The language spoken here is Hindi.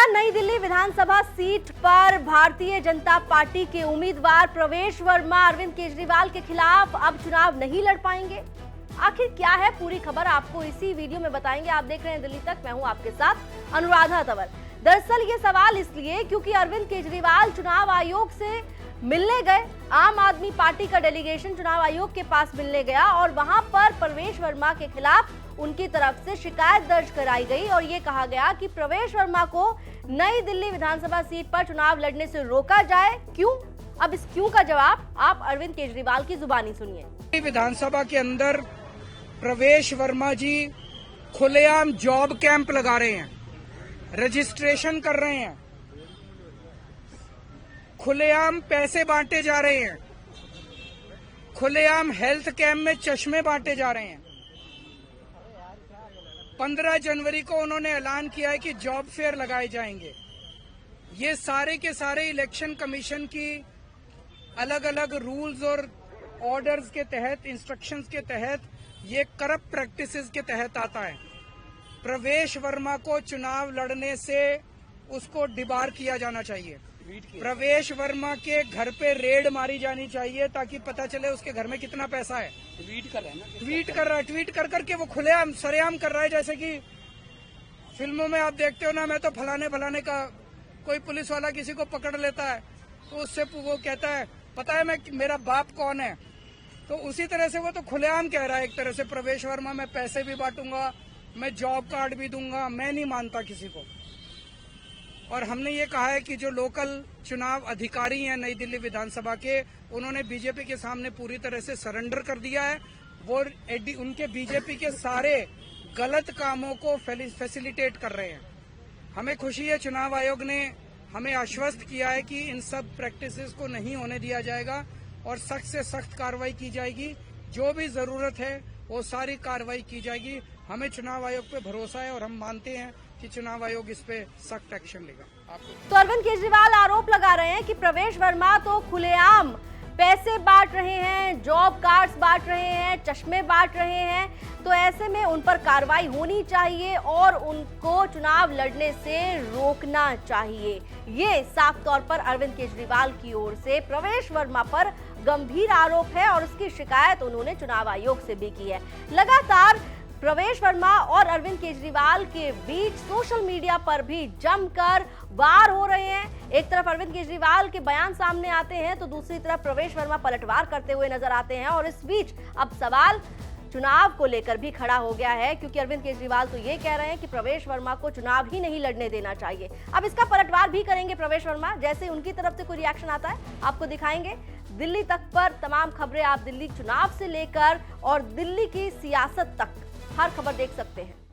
नई दिल्ली विधानसभा सीट पर भारतीय जनता पार्टी के उम्मीदवार प्रवेश वर्मा अरविंद केजरीवाल के खिलाफ अब चुनाव नहीं लड़ पाएंगे। आखिर क्या है पूरी खबर आपको इसी वीडियो में बताएंगे। आप देख रहे हैं दिल्ली तक, मैं हूं आपके साथ अनुराधा तंवर। दरअसल ये सवाल इसलिए क्योंकि अरविंद केजरीवाल चुनाव आयोग से मिलने गए। आम आदमी पार्टी का डेलीगेशन चुनाव आयोग के पास मिलने गया और वहां पर प्रवेश वर्मा के खिलाफ उनकी तरफ से शिकायत दर्ज कराई गई और ये कहा गया कि प्रवेश वर्मा को नई दिल्ली विधानसभा सीट पर चुनाव लड़ने से रोका जाए। क्यों? अब इस क्यों का जवाब आप अरविंद केजरीवाल की जुबानी सुनिए। विधानसभा के अंदर प्रवेश वर्मा जी खुलेआम जॉब कैंप लगा रहे हैं, रजिस्ट्रेशन कर रहे हैं, खुलेआम पैसे बांटे जा रहे हैं, खुलेआम हेल्थ कैंप में चश्मे बांटे जा रहे हैं। 15 जनवरी को उन्होंने ऐलान किया है कि जॉब फेयर लगाए जाएंगे। ये सारे के सारे इलेक्शन कमीशन की अलग अलग रूल्स और ऑर्डर्स के तहत, इंस्ट्रक्शंस के तहत, ये करप्ट प्रैक्टिसेस के तहत आता है। प्रवेश वर्मा को चुनाव लड़ने से उसको डिबार किया जाना चाहिए। प्रवेश वर्मा के घर पे रेड मारी जानी चाहिए ताकि पता चले उसके घर में कितना पैसा है। ट्वीट कर रहा है ना, ट्वीट कर करके वो खुलेआम सरेआम कर रहा है। जैसे कि फिल्मों में आप देखते हो ना, मैं तो फलाने का, कोई पुलिस वाला किसी को पकड़ लेता है तो उससे वो कहता है पता है मैं मेरा बाप कौन है। तो उसी तरह से वो तो खुलेआम कह रहा है एक तरह से प्रवेश वर्मा, मैं पैसे भी बांटूंगा, मैं जॉब कार्ड भी दूंगा। मैं नहीं मानता किसी को। और हमने ये कहा है कि जो लोकल चुनाव अधिकारी हैं नई दिल्ली विधानसभा के, उन्होंने बीजेपी के सामने पूरी तरह से सरेंडर कर दिया है। वो उनके बीजेपी के सारे गलत कामों को फैसिलिटेट कर रहे हैं। हमें खुशी है चुनाव आयोग ने हमें आश्वस्त किया है कि इन सब प्रैक्टिसेस को नहीं होने दिया जाएगा और सख्त से सख्त कार्रवाई की जाएगी। जो भी जरूरत है वो सारी कार्रवाई की जाएगी। हमें चुनाव आयोग पे भरोसा है और हम मानते हैं कि चुनाव आयोग इस पे सख्त एक्शन लेगा। तो अरविंद केजरीवाल आरोप लगा रहे हैं कि प्रवेश वर्मा तो खुलेआम पैसे बांट रहे हैं, जॉब कार्ड्स बांट रहे हैं, चश्मे बांट रहे हैं। तो ऐसे में उन पर कार्रवाई होनी चाहिए और उनको चुनाव लड़ने से रोकना चाहिए। ये साफ तौर पर अरविंद केजरीवाल की ओर से प्रवेश वर्मा पर गंभीर आरोप है और उसकी शिकायत उन्होंने चुनाव आयोग से भी की है। लगातार प्रवेश वर्मा और अरविंद केजरीवाल के बीच सोशल मीडिया पर भी जमकर वार हो रहे हैं। एक तरफ अरविंद केजरीवाल के बयान सामने आते हैं तो दूसरी तरफ प्रवेश वर्मा पलटवार करते हुए नजर आते हैं और इस बीच अब सवाल चुनाव को लेकर भी खड़ा हो गया है, क्योंकि अरविंद केजरीवाल तो ये कह रहे हैं कि प्रवेश वर्मा को चुनाव ही नहीं लड़ने देना चाहिए। अब इसका पलटवार भी करेंगे प्रवेश वर्मा। जैसे उनकी तरफ से कोई रिएक्शन आता है आपको दिखाएंगे। दिल्ली तक पर तमाम खबरें आप दिल्ली चुनाव से लेकर और दिल्ली की सियासत तक हर खबर देख सकते हैं।